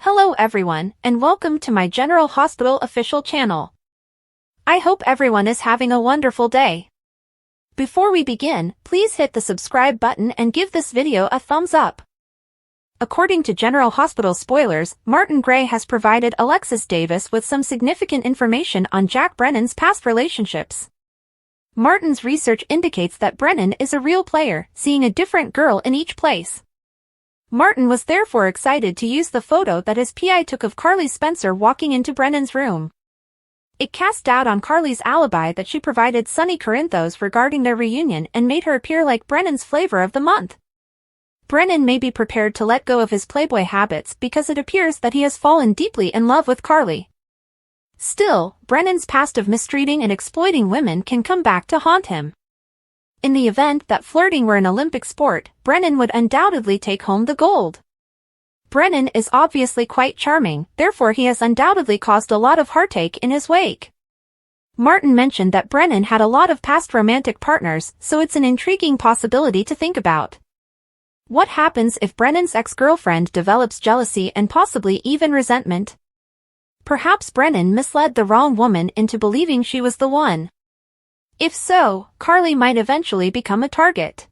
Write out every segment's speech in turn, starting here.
Hello everyone, and welcome to my General Hospital official channel. I hope everyone is having a wonderful day. Before we begin, please hit the subscribe button and give this video a thumbs up. According to General Hospital spoilers, Martin Gray has provided Alexis Davis with some significant information on Jack Brennan's past relationships. Martin's research indicates that Brennan is a real player, seeing a different girl in each place. Martin was therefore excited to use the photo that his PI took of Carly Spencer walking into Brennan's room. It cast doubt on Carly's alibi that she provided Sonny Corinthos regarding their reunion and made her appear like Brennan's flavor of the month. Brennan may be prepared to let go of his playboy habits because it appears that he has fallen deeply in love with Carly. Still, Brennan's past of mistreating and exploiting women can come back to haunt him. In the event that flirting were an Olympic sport, Brennan would undoubtedly take home the gold. Brennan is obviously quite charming, therefore he has undoubtedly caused a lot of heartache in his wake. Martin mentioned that Brennan had a lot of past romantic partners, so it's an intriguing possibility to think about. What happens if Brennan's ex-girlfriend develops jealousy and possibly even resentment? Perhaps Brennan misled the wrong woman into believing she was the one. If so, Carly might eventually become a target.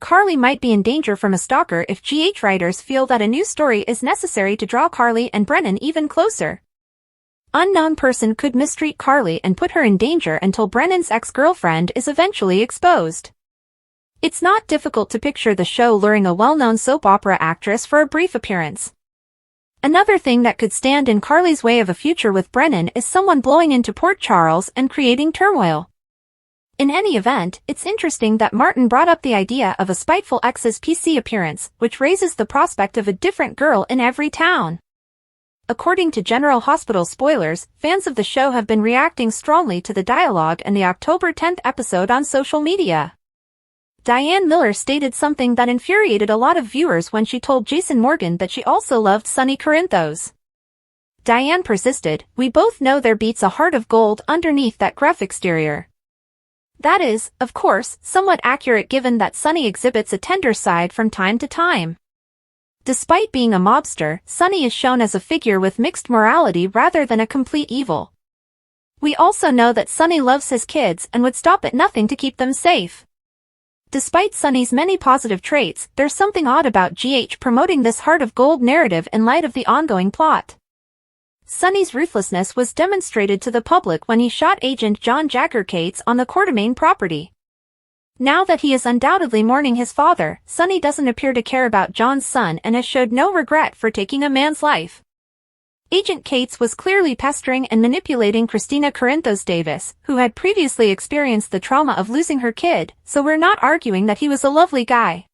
Carly might be in danger from a stalker if GH writers feel that a new story is necessary to draw Carly and Brennan even closer. Unknown person could mistreat Carly and put her in danger until Brennan's ex-girlfriend is eventually exposed. It's not difficult to picture the show luring a well-known soap opera actress for a brief appearance. Another thing that could stand in Carly's way of a future with Brennan is someone blowing into Port Charles and creating turmoil. In any event, it's interesting that Martin brought up the idea of a spiteful ex's PC appearance, which raises the prospect of a different girl in every town. According to General Hospital spoilers, fans of the show have been reacting strongly to the dialogue in the October 10th episode on social media. Diane Miller stated something that infuriated a lot of viewers when she told Jason Morgan that she also loved Sonny Corinthos. Diane persisted, "We both know there beats a heart of gold underneath that gruff exterior." That is, of course, somewhat accurate given that Sonny exhibits a tender side from time to time. Despite being a mobster, Sonny is shown as a figure with mixed morality rather than a complete evil. We also know that Sonny loves his kids and would stop at nothing to keep them safe. Despite Sonny's many positive traits, there's something odd about GH promoting this heart of gold narrative in light of the ongoing plot. Sonny's ruthlessness was demonstrated to the public when he shot Agent John Jagger Cates on the Quartermain property. Now that he is undoubtedly mourning his father, Sonny doesn't appear to care about John's son and has showed no regret for taking a man's life. Agent Cates was clearly pestering and manipulating Christina Corinthos Davis, who had previously experienced the trauma of losing her kid, so we're not arguing that he was a lovely guy.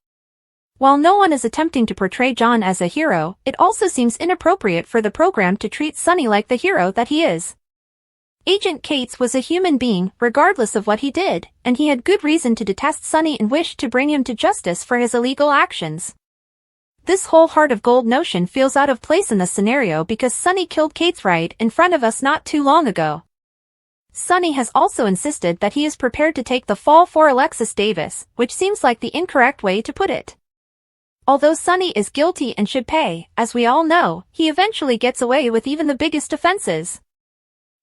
While no one is attempting to portray John as a hero, it also seems inappropriate for the program to treat Sonny like the hero that he is. Agent Cates was a human being, regardless of what he did, and he had good reason to detest Sonny and wished to bring him to justice for his illegal actions. This whole heart of gold notion feels out of place in the scenario because Sonny killed Cates right in front of us not too long ago. Sonny has also insisted that he is prepared to take the fall for Alexis Davis, which seems like the incorrect way to put it. Although Sonny is guilty and should pay, as we all know, he eventually gets away with even the biggest offenses.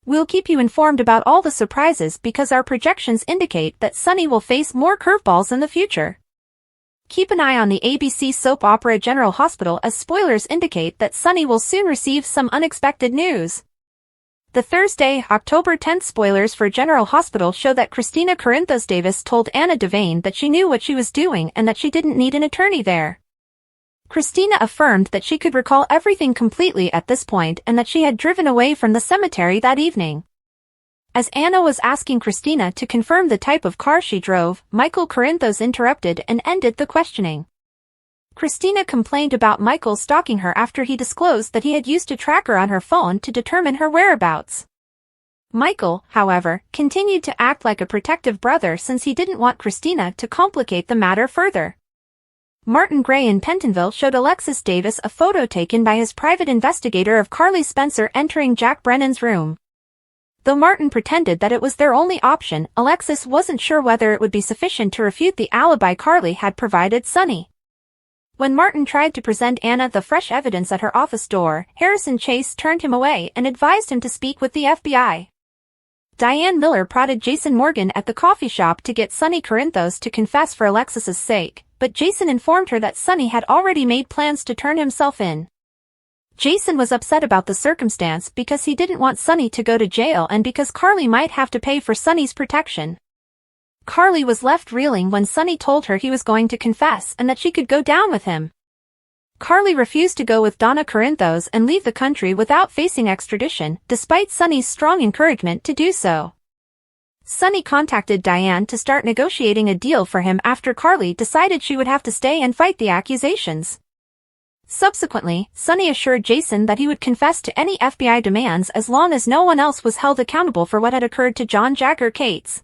We'll keep you informed about all the surprises because our projections indicate that Sonny will face more curveballs in the future. Keep an eye on the ABC soap opera General Hospital as spoilers indicate that Sonny will soon receive some unexpected news. The Thursday, October 10th spoilers for General Hospital show that Christina Corinthos Davis told Anna Devane that she knew what she was doing and that she didn't need an attorney there. Christina affirmed that she could recall everything completely at this point and that she had driven away from the cemetery that evening. As Anna was asking Christina to confirm the type of car she drove, Michael Corinthos interrupted and ended the questioning. Christina complained about Michael stalking her after he disclosed that he had used a tracker on her phone to determine her whereabouts. Michael, however, continued to act like a protective brother since he didn't want Christina to complicate the matter further. Martin Gray in Pentonville showed Alexis Davis a photo taken by his private investigator of Carly Spencer entering Jack Brennan's room. Though Martin pretended that it was their only option, Alexis wasn't sure whether it would be sufficient to refute the alibi Carly had provided Sonny. When Martin tried to present Anna the fresh evidence at her office door, Harrison Chase turned him away and advised him to speak with the FBI. Diane Miller prodded Jason Morgan at the coffee shop to get Sonny Corinthos to confess for Alexis's sake, but Jason informed her that Sonny had already made plans to turn himself in. Jason was upset about the circumstance because he didn't want Sonny to go to jail and because Carly might have to pay for Sonny's protection. Carly was left reeling when Sonny told her he was going to confess and that she could go down with him. Carly refused to go with Donna Corinthos and leave the country without facing extradition, despite Sonny's strong encouragement to do so. Sonny contacted Diane to start negotiating a deal for him after Carly decided she would have to stay and fight the accusations. Subsequently, Sonny assured Jason that he would confess to any FBI demands as long as no one else was held accountable for what had occurred to John Jagger Cates.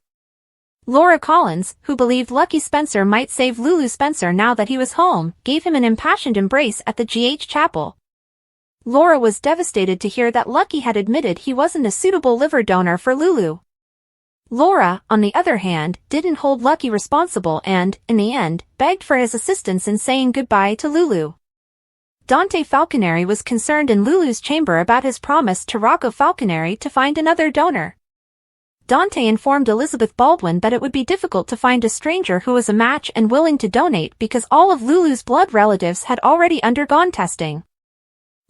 Laura Collins, who believed Lucky Spencer might save Lulu Spencer now that he was home, gave him an impassioned embrace at the GH Chapel. Laura was devastated to hear that Lucky had admitted he wasn't a suitable liver donor for Lulu. Laura, on the other hand, didn't hold Lucky responsible and, in the end, begged for his assistance in saying goodbye to Lulu. Dante Falconeri was concerned in Lulu's chamber about his promise to Rocco Falconeri to find another donor. Dante informed Elizabeth Baldwin that it would be difficult to find a stranger who was a match and willing to donate because all of Lulu's blood relatives had already undergone testing.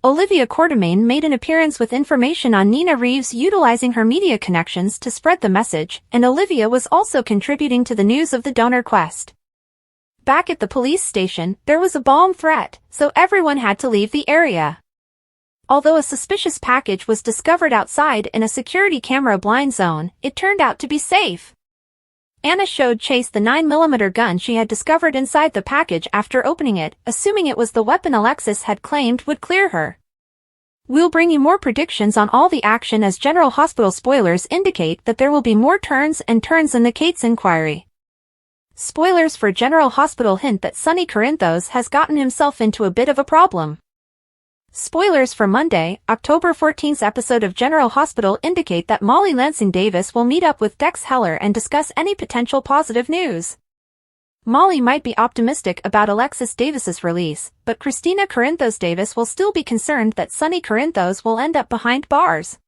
Olivia Quartermain made an appearance with information on Nina Reeves utilizing her media connections to spread the message, and Olivia was also contributing to the news of the donor quest. Back at the police station, there was a bomb threat, so everyone had to leave the area. Although a suspicious package was discovered outside in a security camera blind zone, it turned out to be safe. Anna showed Chase the 9mm gun she had discovered inside the package after opening it, assuming it was the weapon Alexis had claimed would clear her. We'll bring you more predictions on all the action as General Hospital spoilers indicate that there will be more turns and turns in the Cates inquiry. Spoilers for General Hospital hint that Sonny Corinthos has gotten himself into a bit of a problem. Spoilers for Monday, October 14th's episode of General Hospital indicate that Molly Lansing Davis will meet up with Dex Heller and discuss any potential positive news. Molly might be optimistic about Alexis Davis's release, but Christina Corinthos Davis will still be concerned that Sonny Corinthos will end up behind bars.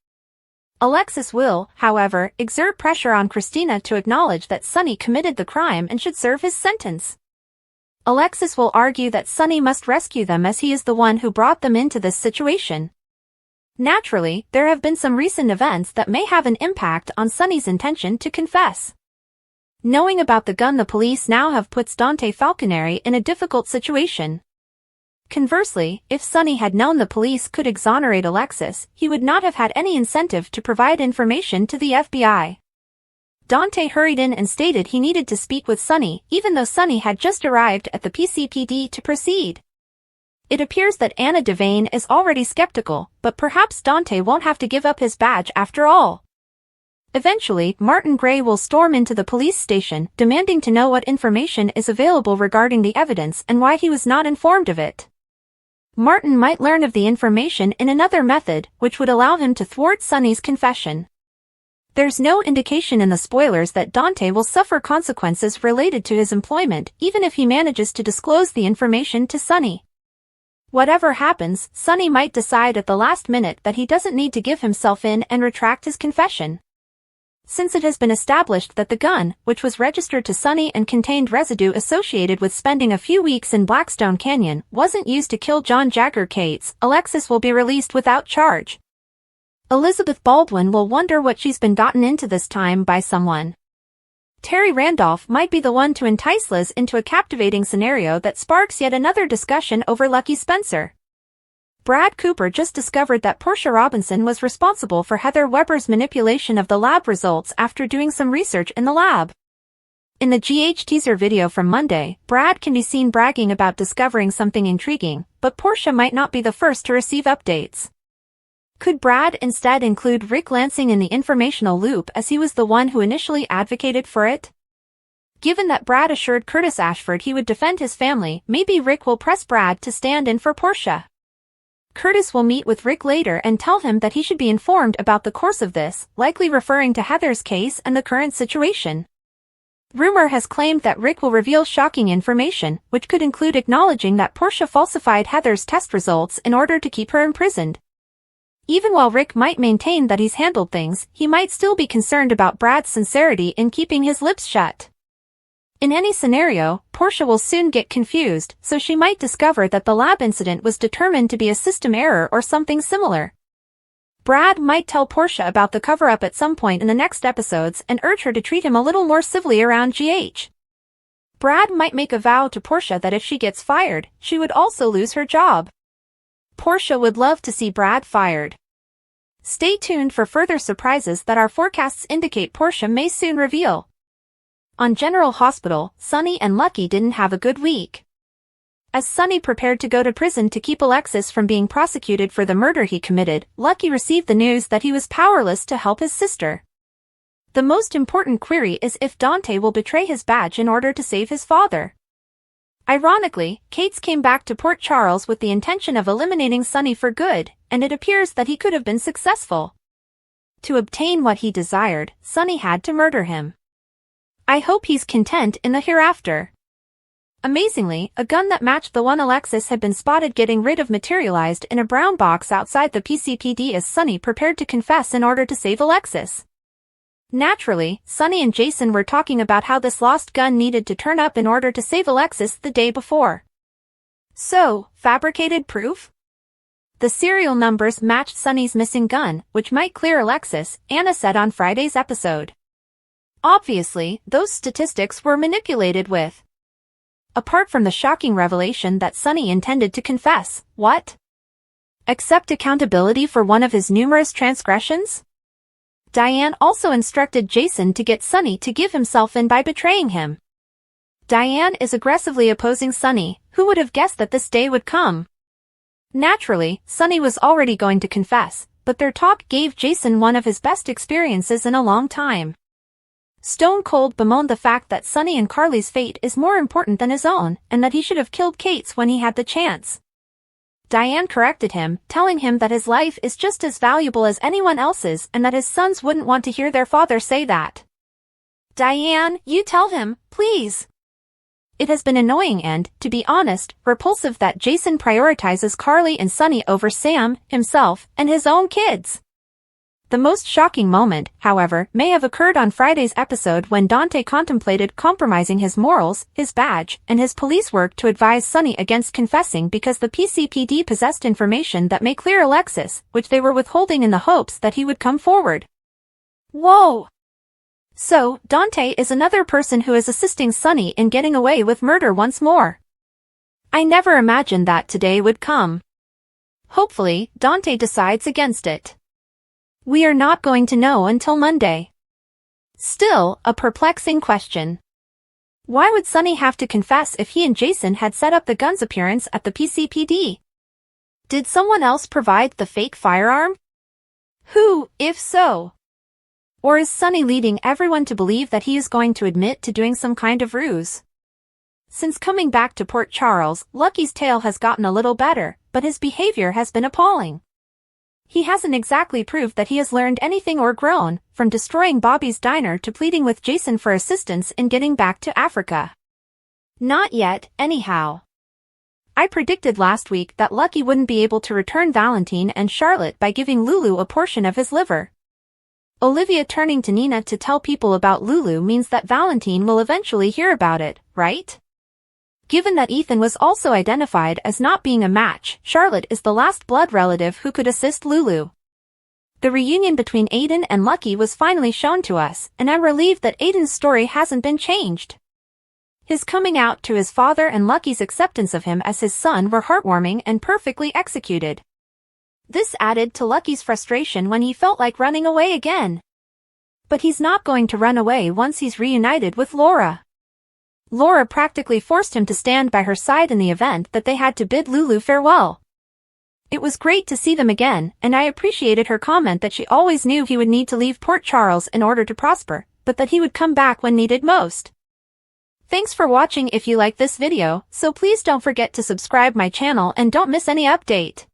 Alexis will, however, exert pressure on Christina to acknowledge that Sonny committed the crime and should serve his sentence. Alexis will argue that Sonny must rescue them as he is the one who brought them into this situation. Naturally, there have been some recent events that may have an impact on Sonny's intention to confess. Knowing about the gun the police now have puts Dante Falconeri in a difficult situation. Conversely, if Sonny had known the police could exonerate Alexis, he would not have had any incentive to provide information to the FBI. Dante hurried in and stated he needed to speak with Sonny, even though Sonny had just arrived at the PCPD to proceed. It appears that Anna Devane is already skeptical, but perhaps Dante won't have to give up his badge after all. Eventually, Martin Gray will storm into the police station, demanding to know what information is available regarding the evidence and why he was not informed of it. Martin might learn of the information in another method, which would allow him to thwart Sonny's confession. There's no indication in the spoilers that Dante will suffer consequences related to his employment, even if he manages to disclose the information to Sonny. Whatever happens, Sonny might decide at the last minute that he doesn't need to give himself in and retract his confession. Since it has been established that the gun, which was registered to Sonny and contained residue associated with spending a few weeks in Blackstone Canyon, wasn't used to kill John Jagger Cates, Alexis will be released without charge. Elizabeth Baldwin will wonder what she's been gotten into this time by someone. Terry Randolph might be the one to entice Liz into a captivating scenario that sparks yet another discussion over Lucky Spencer. Brad Cooper just discovered that Portia Robinson was responsible for Heather Weber's manipulation of the lab results after doing some research in the lab. In the GH teaser video from Monday, Brad can be seen bragging about discovering something intriguing, but Portia might not be the first to receive updates. Could Brad instead include Rick Lansing in the informational loop as he was the one who initially advocated for it? Given that Brad assured Curtis Ashford he would defend his family, maybe Rick will press Brad to stand in for Portia. Curtis will meet with Rick later and tell him that he should be informed about the course of this, likely referring to Heather's case and the current situation. Rumor has claimed that Rick will reveal shocking information, which could include acknowledging that Portia falsified Heather's test results in order to keep her imprisoned. Even while Rick might maintain that he's handled things, he might still be concerned about Brad's sincerity in keeping his lips shut. In any scenario, Portia will soon get confused, so she might discover that the lab incident was determined to be a system error or something similar. Brad might tell Portia about the cover-up at some point in the next episodes and urge her to treat him a little more civilly around GH. Brad might make a vow to Portia that if she gets fired, she would also lose her job. Portia would love to see Brad fired. Stay tuned for further surprises that our forecasts indicate Portia may soon reveal. On General Hospital, Sonny and Lucky didn't have a good week. As Sonny prepared to go to prison to keep Alexis from being prosecuted for the murder he committed, Lucky received the news that he was powerless to help his sister. The most important query is if Dante will betray his badge in order to save his father. Ironically, Cates came back to Port Charles with the intention of eliminating Sonny for good, and it appears that he could have been successful. To obtain what he desired, Sonny had to murder him. I hope he's content in the hereafter. Amazingly, a gun that matched the one Alexis had been spotted getting rid of materialized in a brown box outside the PCPD as Sonny prepared to confess in order to save Alexis. Naturally, Sonny and Jason were talking about how this lost gun needed to turn up in order to save Alexis the day before. So, fabricated proof? The serial numbers matched Sonny's missing gun, which might clear Alexis, Anna said on Friday's episode. Obviously, those statistics were manipulated with. Apart from the shocking revelation that Sonny intended to confess, what? Accept accountability for one of his numerous transgressions? Diane also instructed Jason to get Sonny to give himself in by betraying him. Diane is aggressively opposing Sonny, who would have guessed that this day would come? Naturally, Sonny was already going to confess, but their talk gave Jason one of his best experiences in a long time. Stone Cold bemoaned the fact that Sonny and Carly's fate is more important than his own, and that he should have killed Cates when he had the chance. Diane corrected him, telling him that his life is just as valuable as anyone else's and that his sons wouldn't want to hear their father say that. Diane, you tell him, please. It has been annoying and, to be honest, repulsive that Jason prioritizes Carly and Sonny over Sam, himself, and his own kids. The most shocking moment, however, may have occurred on Friday's episode when Dante contemplated compromising his morals, his badge, and his police work to advise Sonny against confessing because the PCPD possessed information that may clear Alexis, which they were withholding in the hopes that he would come forward. Whoa! So, Dante is another person who is assisting Sonny in getting away with murder once more. I never imagined that today would come. Hopefully, Dante decides against it. We are not going to know until Monday. Still, a perplexing question. Why would Sonny have to confess if he and Jason had set up the gun's appearance at the PCPD? Did someone else provide the fake firearm? Who, if so? Or is Sonny leading everyone to believe that he is going to admit to doing some kind of ruse? Since coming back to Port Charles, Lucky's tale has gotten a little better, but his behavior has been appalling. He hasn't exactly proved that he has learned anything or grown, from destroying Bobby's diner to pleading with Jason for assistance in getting back to Africa. Not yet, anyhow. I predicted last week that Lucky wouldn't be able to return Valentine and Charlotte by giving Lulu a portion of his liver. Olivia turning to Nina to tell people about Lulu means that Valentine will eventually hear about it, right? Given that Ethan was also identified as not being a match, Charlotte is the last blood relative who could assist Lulu. The reunion between Aiden and Lucky was finally shown to us, and I'm relieved that Aiden's story hasn't been changed. His coming out to his father and Lucky's acceptance of him as his son were heartwarming and perfectly executed. This added to Lucky's frustration when he felt like running away again. But he's not going to run away once he's reunited with Laura. Laura practically forced him to stand by her side in the event that they had to bid Lulu farewell. It was great to see them again, and I appreciated her comment that she always knew he would need to leave Port Charles in order to prosper, but that he would come back when needed most. Thanks for watching. If you like this video, so please don't forget to subscribe my channel and don't miss any update.